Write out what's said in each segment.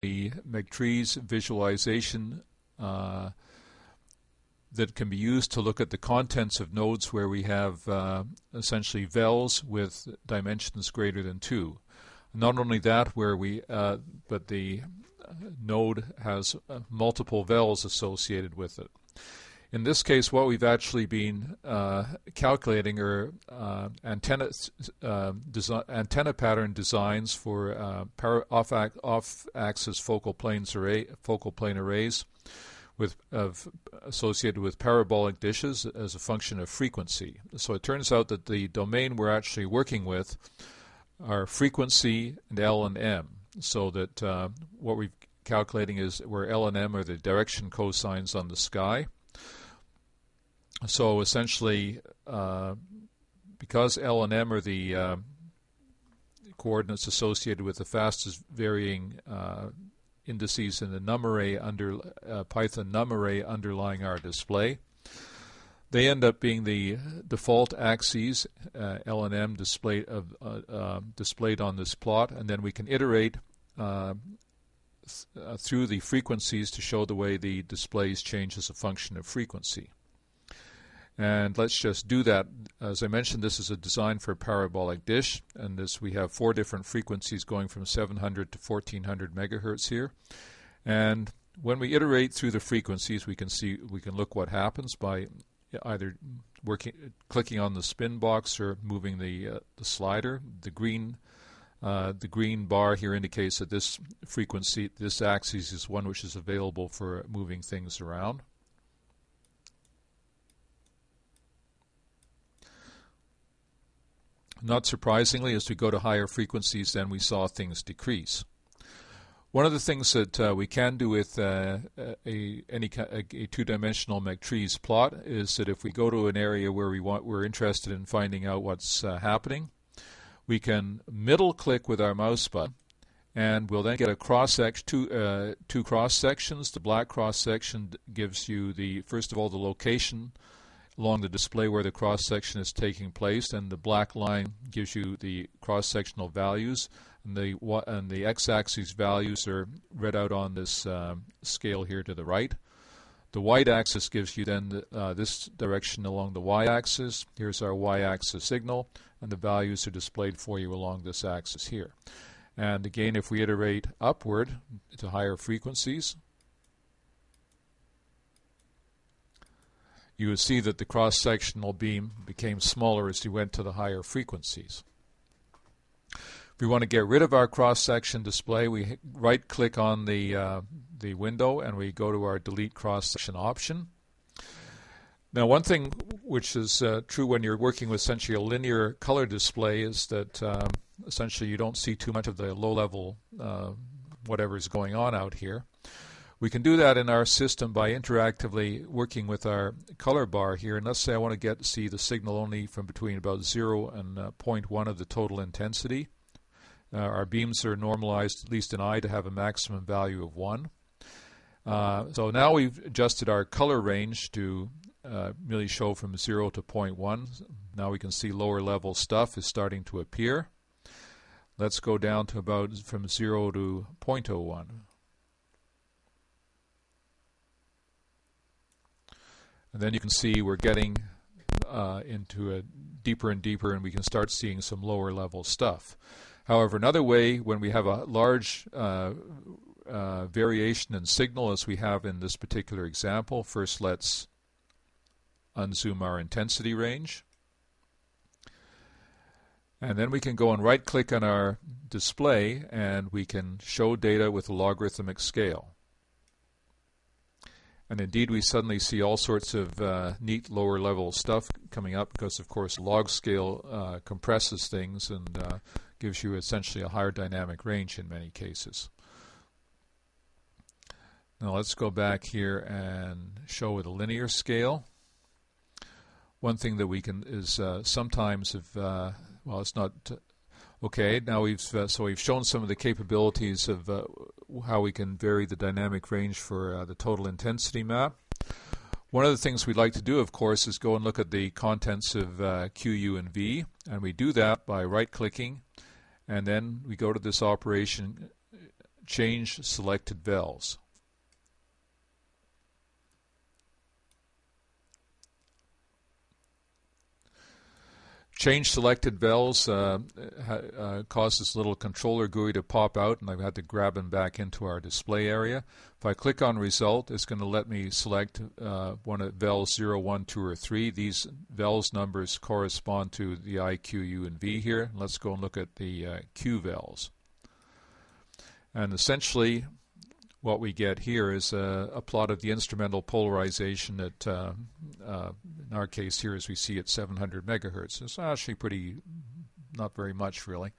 the MeqTrees visualization that can be used to look at the contents of nodes where we have essentially vels with dimensions greater than 2. Not only that, but the node has multiple vels associated with it. In this case, what we've actually been calculating are antenna pattern designs for off-axis focal plane arrays associated with parabolic dishes as a function of frequency. So it turns out that the domain we're actually working with are frequency and L and M. So that what we're calculating is where L and M are the direction cosines on the sky. So essentially, because L and M are the coordinates associated with the fastest varying indices in the Python num array underlying our display, they end up being the default axes, L and M displayed on this plot, and then we can iterate through the frequencies to show the way the displays change as a function of frequency. And let's just do that. As I mentioned, this is a design for a parabolic dish, and we have 4 different frequencies going from 700 to 1400 megahertz here. And when we iterate through the frequencies, we can look what happens by either clicking on the spin box or moving the slider. The green bar here indicates that this frequency, this axis, is one which is available for moving things around. Not surprisingly, as we go to higher frequencies, then we saw things decrease. One of the things that we can do with a two-dimensional MeqTrees plot is that if we go to an area where we're interested in finding out what's happening, we can middle-click with our mouse button, and we'll then get two cross sections. The black cross section gives you first of all the location along the display where the cross section is taking place, and the black line gives you the cross sectional values, and the x-axis values are read out on this scale here to the right. The white axis gives you then this direction along the y-axis. Here's our y-axis signal, and the values are displayed for you along this axis here. And again, if we iterate upward to higher frequencies, you would see that the cross-sectional beam became smaller as you went to the higher frequencies. If we want to get rid of our cross-section display, we right-click on the window and we go to our Delete Cross-Section option. Now, one thing which is true when you're working with essentially a linear color display is that essentially you don't see too much of the low-level whatever is going on out here. We can do that in our system by interactively working with our color bar here. And let's say I want to see the signal only from between about 0 and 0.1 of the total intensity. Our beams are normalized, at least in I, to have a maximum value of 1. So now we've adjusted our color range to merely show from 0 to 0.1. Now we can see lower level stuff is starting to appear. Let's go down to about from 0 to 0.01. And then you can see we're getting into a deeper and deeper, and we can start seeing some lower level stuff. However, another way, when we have a large variation in signal as we have in this particular example, first let's unzoom our intensity range. And then we can go and right-click on our display, and we can show data with a logarithmic scale. And indeed, we suddenly see all sorts of neat lower level stuff coming up because, of course, log scale compresses things and gives you essentially a higher dynamic range in many cases. Now let's go back here and show with a linear scale. One thing that we can is sometimes if well, it's not okay. Now we've shown some of the capabilities of how we can vary the dynamic range for the total intensity map. One of the things we'd like to do, of course, is go and look at the contents of Q, U, and V, and we do that by right-clicking, and then we go to this operation change selected vels. Change selected vels caused this little controller GUI to pop out, and I've had to grab them back into our display area. If I click on result, it's going to let me select one of vels 0, 1, 2, or 3. These vels numbers correspond to the I, Q, U, and V here. Let's go and look at the Q vels. And essentially, what we get here is a plot of the instrumental polarization at, in our case here, as we see at 700 megahertz. It's actually not very much really.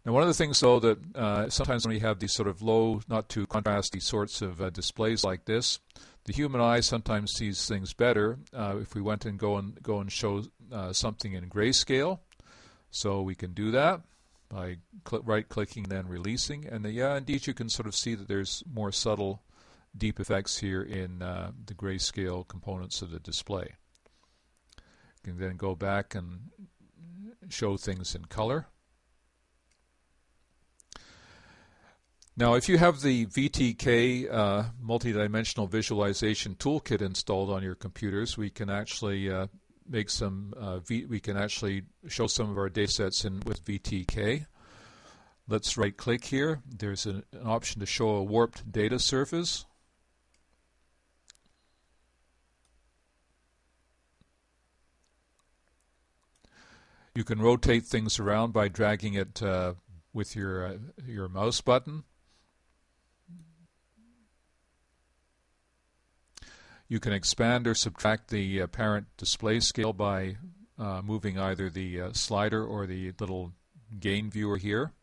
Now, one of the things, though, that sometimes when we have these sort of low, not too contrasty sorts of displays like this, the human eye sometimes sees things better if we went and go and show something in grayscale. So we can do that by right-clicking and then releasing. And yeah, indeed, you can sort of see that there's more subtle, deep effects here in the grayscale components of the display. You can then go back and show things in color. Now, if you have the VTK multidimensional visualization toolkit installed on your computers, we can actually make some. We can actually show some of our datasets with VTK. Let's right-click here. There's an option to show a warped data surface. You can rotate things around by dragging it with your mouse button. You can expand or subtract the parent display scale by moving either the slider or the little gain viewer here.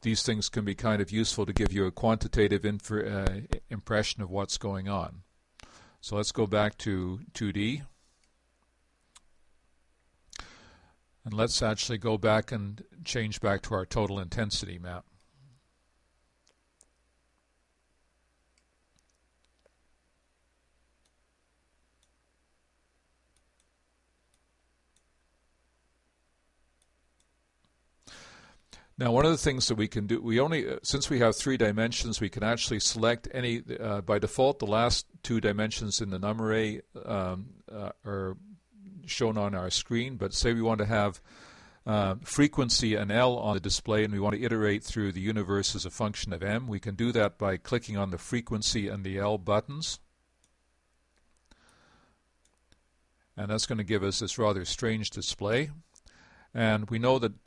These things can be kind of useful to give you a quantitative impression of what's going on. So let's go back to 2D. And let's actually go back and change back to our total intensity map. Now, one of the things that we can do, since we have 3 dimensions, we can actually select any, by default, the last 2 dimensions in the num array are shown on our screen, but say we want to have frequency and L on the display and we want to iterate through the universe as a function of M, we can do that by clicking on the frequency and the L buttons. And that's going to give us this rather strange display. And we know that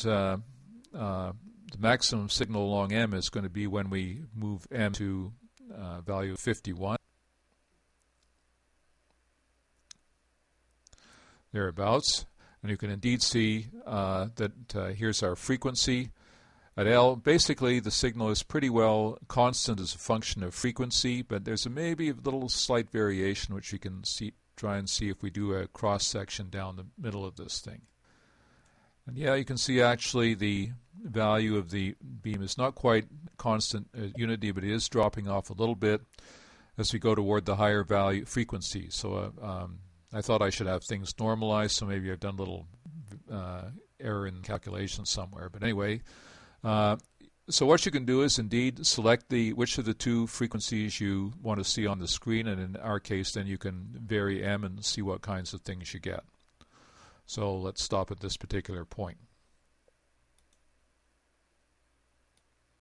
the maximum signal along M is going to be when we move M to value of 51. Thereabouts. And you can indeed see that here's our frequency at L. Basically, the signal is pretty well constant as a function of frequency, but there's maybe a little slight variation which you can try and see if we do a cross-section down the middle of this thing. And yeah, you can see actually the value of the beam is not quite constant unity, but it is dropping off a little bit as we go toward the higher value frequency. So I thought I should have things normalized, so maybe I've done a little error in calculation somewhere. But anyway, so what you can do is indeed select which of the 2 frequencies you want to see on the screen, and in our case then you can vary M and see what kinds of things you get. So let's stop at this particular point.